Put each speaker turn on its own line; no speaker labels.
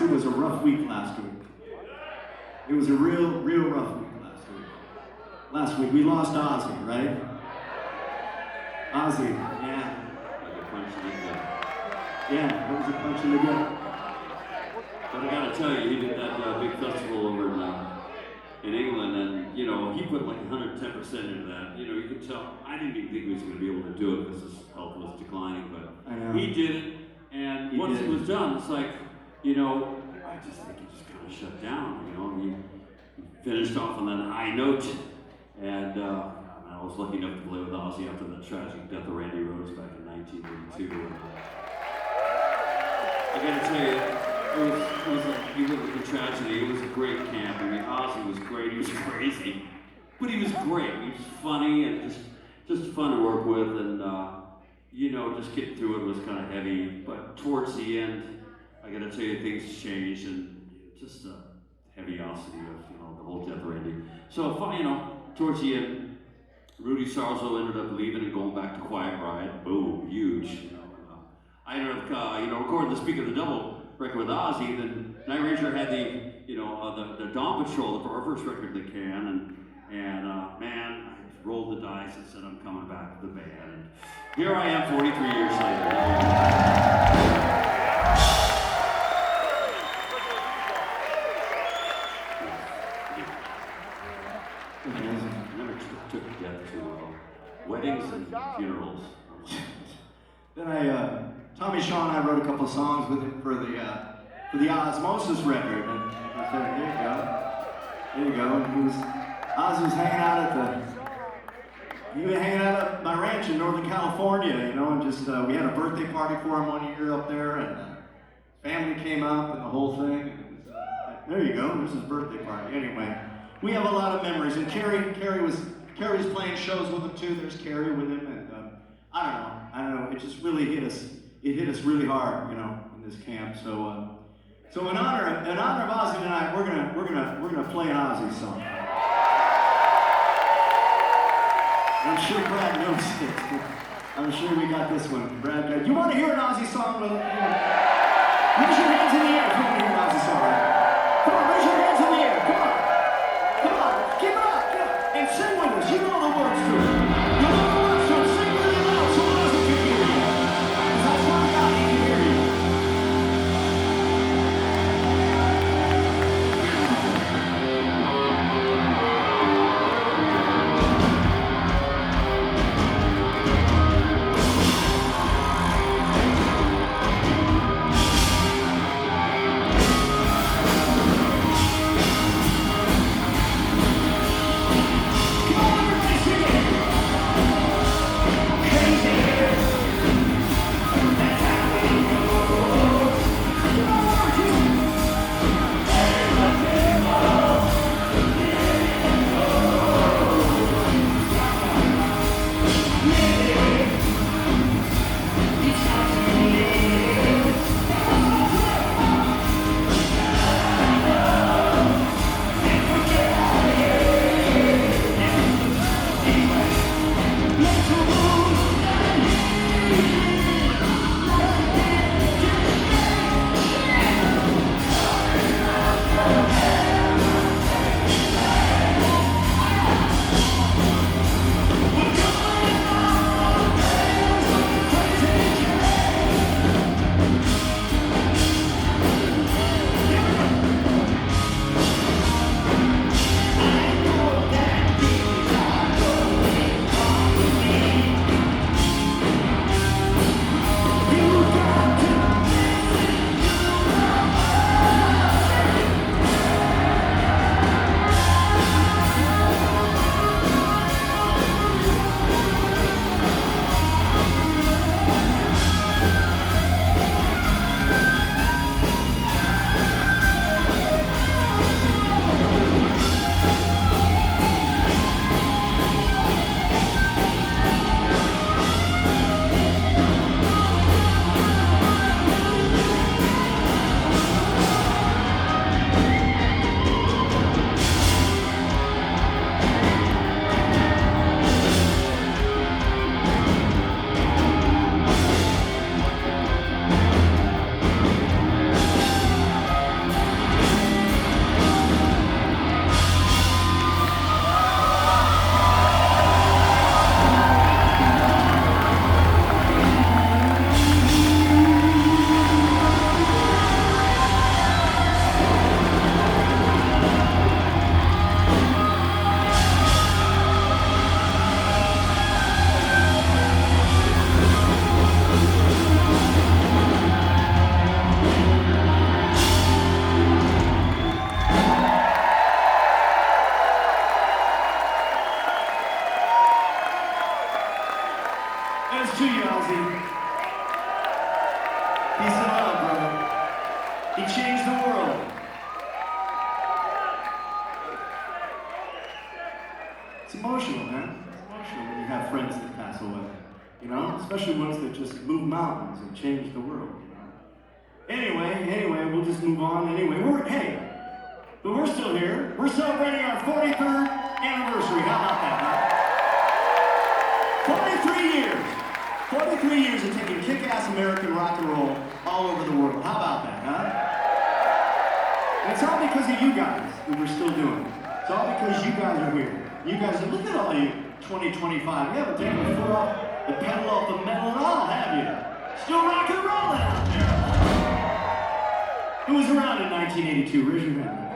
was a rough week last week. It was a real rough week last week. Last week we lost Ozzy, right? Ozzy, yeah.
Like a punch in the gut.
Yeah, it was a punch in the gut.
But I gotta tell you, he did that big festival over in England, and you know, he put like 110% into that. You know, you could tell. I didn't even think he was going to be able to do it because his health was declining, but he did it. And once it was done, it's like, you know, I just think he just kind of shut down. You know, he finished off on that high note, and I was lucky enough to play with Ozzy after the tragic death of Randy Rhoads back in 1982. And, I gotta tell you. It was a tragedy. It was a great camp. I mean, Ozzy was great. He was crazy, but he was great. He was funny and just fun to work with. And you know, just getting through it was kind of heavy. But towards the end, I got to tell you, things changed, and just the heaviosity of the whole death of Randy. So you know, towards the end, Rudy Sarzo ended up leaving and going back to Quiet Riot. Boom, huge. I ended up recording the Speak of the Devil record with Ozzy. Then Night Ranger had the Dawn Patrol, our first record in the can, and man, I rolled the dice and said I'm coming back to the band. And here I am 43 years later. Never took death to weddings and funerals.
Then Tommy Shaw and I wrote a couple of songs with him for the Osmosis record, and I said, there you go. And Ozzy was hanging out at my ranch in Northern California, and just we had a birthday party for him 1 year up there, and family came up and the whole thing. And it was, there you go, this is his birthday party. Anyway, we have a lot of memories, and Keri was playing shows with him too. There's Keri with him, and I don't know. It just really hit us. It hit us really hard, in this camp. So in honor of Ozzy tonight, we're gonna play an Ozzy song. I'm sure Brad knows it. I'm sure we got this one. Brad, you want to hear an Ozzy song? Raise your hands in the air if you want to hear an Ozzy song. Come on, raise your hands in the air. Come on, give it up, and sing with us. You know the words to it. You know the words to it. Sing really loud so Ozzy can hear you. That's my God, he can hear you. especially ones that just move mountains and change the world. Anyway, we'll just move on. Anyway, but we're still here. We're celebrating our 43rd anniversary. How about that, huh? 43 years. 43 years of taking kick-ass American rock and roll all over the world. How about that, huh? And it's all because of you guys that we're still doing it. It's all because you guys are here. You guys, look at all you 2025. You haven't taken the foot off, the pedal off the metal at all, have you? Still rock and rolling out there. Who was around in 1982? Raise your hand.